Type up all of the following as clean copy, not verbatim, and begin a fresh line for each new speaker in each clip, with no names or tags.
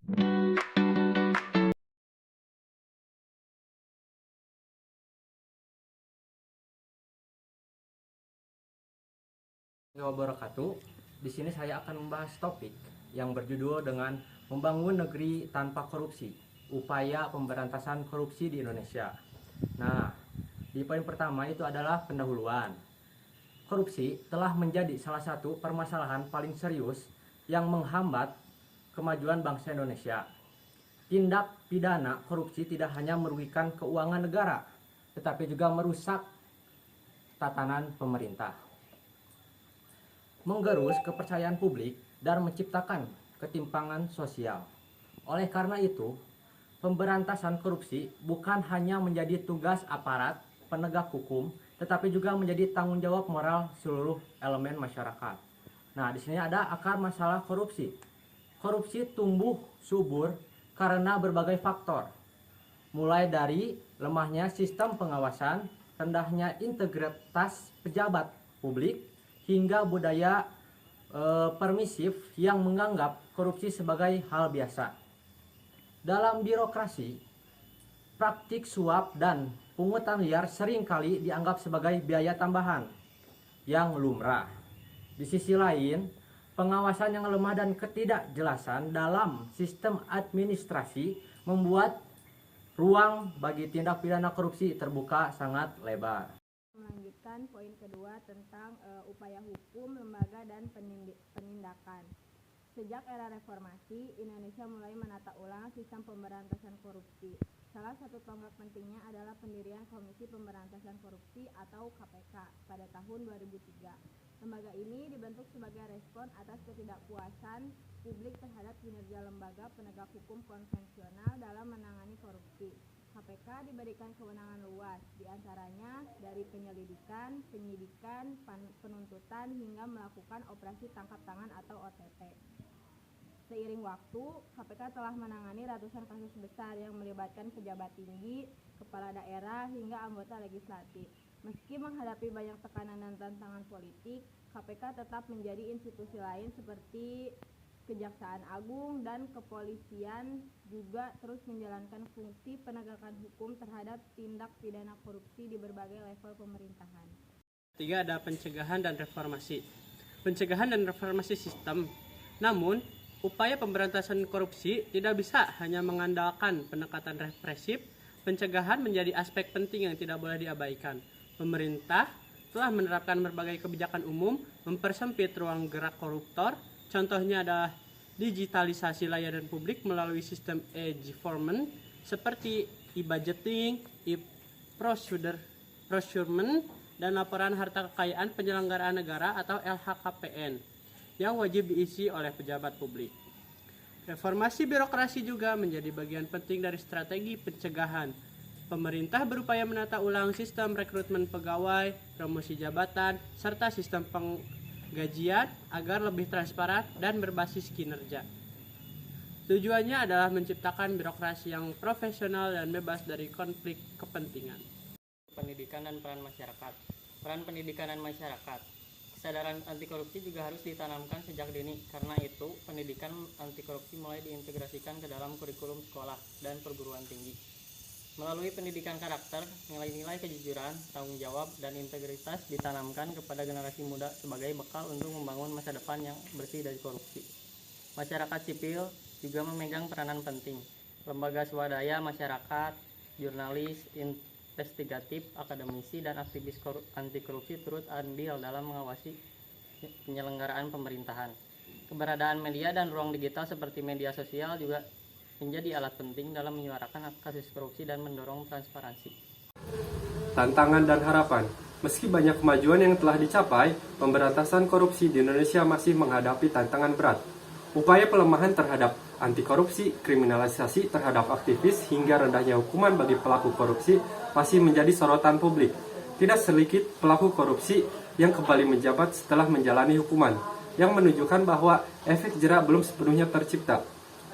Wabarakatuh. Di sini saya akan membahas topik yang berjudul dengan membangun negeri tanpa korupsi, upaya pemberantasan korupsi di Indonesia. Nah, di poin pertama itu adalah pendahuluan. Korupsi telah menjadi salah satu permasalahan paling serius yang menghambat kemajuan bangsa Indonesia. Tindak pidana korupsi tidak hanya merugikan keuangan negara, tetapi juga merusak tatanan pemerintah, menggerus kepercayaan publik, dan menciptakan ketimpangan sosial. Oleh karena itu, pemberantasan korupsi bukan hanya menjadi tugas aparat penegak hukum, tetapi juga menjadi tanggung jawab moral seluruh elemen masyarakat. Nah, di sini ada akar masalah korupsi. Korupsi tumbuh subur karena berbagai faktor, mulai dari lemahnya sistem pengawasan, rendahnya integritas pejabat publik, hingga budaya permisif yang menganggap korupsi sebagai hal biasa. Dalam birokrasi, praktik suap dan pungutan liar seringkali dianggap sebagai biaya tambahan yang lumrah. Di sisi lain, pengawasan yang lemah dan ketidakjelasan dalam sistem administrasi membuat ruang bagi tindak pidana korupsi terbuka sangat lebar.
Melanjutkan poin kedua tentang upaya hukum, lembaga, dan penindakan. Sejak era reformasi, Indonesia mulai menata ulang sistem pemberantasan korupsi. Salah satu tonggak pentingnya adalah pendirian Komisi Pemberantasan Korupsi atau KPK pada tahun 2003. Lembaga ini dibentuk sebagai respon atas ketidakpuasan publik terhadap kinerja lembaga penegak hukum konvensional dalam menangani korupsi. KPK diberikan kewenangan luas, diantaranya dari penyelidikan, penyidikan, penuntutan, hingga melakukan operasi tangkap tangan atau OTT. Seiring waktu, KPK telah menangani ratusan kasus besar yang melibatkan pejabat tinggi, kepala daerah, hingga anggota legislatif. Meski menghadapi banyak tekanan dan tantangan politik, KPK tetap menjadi institusi lain seperti Kejaksaan Agung dan Kepolisian juga terus menjalankan fungsi penegakan hukum terhadap tindak pidana korupsi di berbagai level pemerintahan.
Tiga, ada pencegahan dan reformasi. Pencegahan dan reformasi sistem. Namun, upaya pemberantasan korupsi tidak bisa hanya mengandalkan pendekatan represif. Pencegahan menjadi aspek penting yang tidak boleh diabaikan. Pemerintah telah menerapkan berbagai kebijakan umum, mempersempit ruang gerak koruptor. Contohnya adalah digitalisasi layanan publik melalui sistem e-government seperti e-budgeting, e-procurement, dan laporan harta kekayaan penyelenggaraan negara atau LHKPN yang wajib diisi oleh pejabat publik. Reformasi birokrasi juga menjadi bagian penting dari strategi pencegahan. Pemerintah berupaya menata ulang sistem rekrutmen pegawai, promosi jabatan, serta sistem penggajian agar lebih transparan dan berbasis kinerja. Tujuannya adalah menciptakan birokrasi yang profesional dan bebas dari konflik kepentingan.
Pendidikan dan peran masyarakat. Peran pendidikan dan masyarakat. Kesadaran anti korupsi juga harus ditanamkan sejak dini. Karena itu, pendidikan anti korupsi mulai diintegrasikan ke dalam kurikulum sekolah dan perguruan tinggi. Melalui pendidikan karakter, nilai-nilai kejujuran, tanggung jawab, dan integritas ditanamkan kepada generasi muda sebagai bekal untuk membangun masa depan yang bersih dari korupsi. Masyarakat sipil juga memegang peranan penting. Lembaga swadaya masyarakat, jurnalis, investigatif, akademisi, dan aktivis anti korupsi turut andil dalam mengawasi penyelenggaraan pemerintahan. Keberadaan media dan ruang digital seperti media sosial juga menjadi alat penting dalam menyuarakan kasus korupsi dan mendorong transparansi.
Tantangan dan harapan. Meski banyak kemajuan yang telah dicapai, pemberantasan korupsi di Indonesia masih menghadapi tantangan berat. Upaya pelemahan terhadap anti korupsi, kriminalisasi terhadap aktivis, hingga rendahnya hukuman bagi pelaku korupsi masih menjadi sorotan publik. Tidak sedikit pelaku korupsi yang kembali menjabat setelah menjalani hukuman, yang menunjukkan bahwa efek jerak belum sepenuhnya tercipta.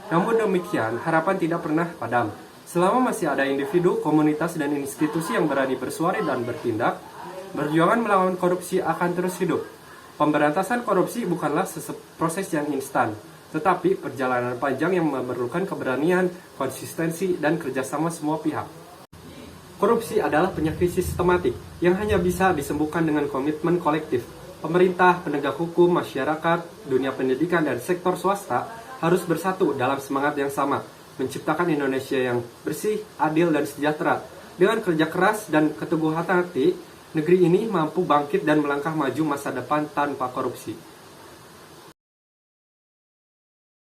Namun demikian, harapan tidak pernah padam. Selama masih ada individu, komunitas, dan institusi yang berani bersuara dan bertindak, perjuangan melawan korupsi akan terus hidup. Pemberantasan korupsi bukanlah proses yang instan, Tetapi perjalanan panjang yang memerlukan keberanian, konsistensi, dan kerjasama semua pihak. Korupsi adalah penyakit sistematik yang hanya bisa disembuhkan dengan komitmen kolektif. Pemerintah, penegak hukum, masyarakat, dunia pendidikan, dan sektor swasta harus bersatu dalam semangat yang sama, menciptakan Indonesia yang bersih, adil, dan sejahtera. Dengan kerja keras dan keteguhan hati, negeri ini mampu bangkit dan melangkah maju masa depan tanpa korupsi.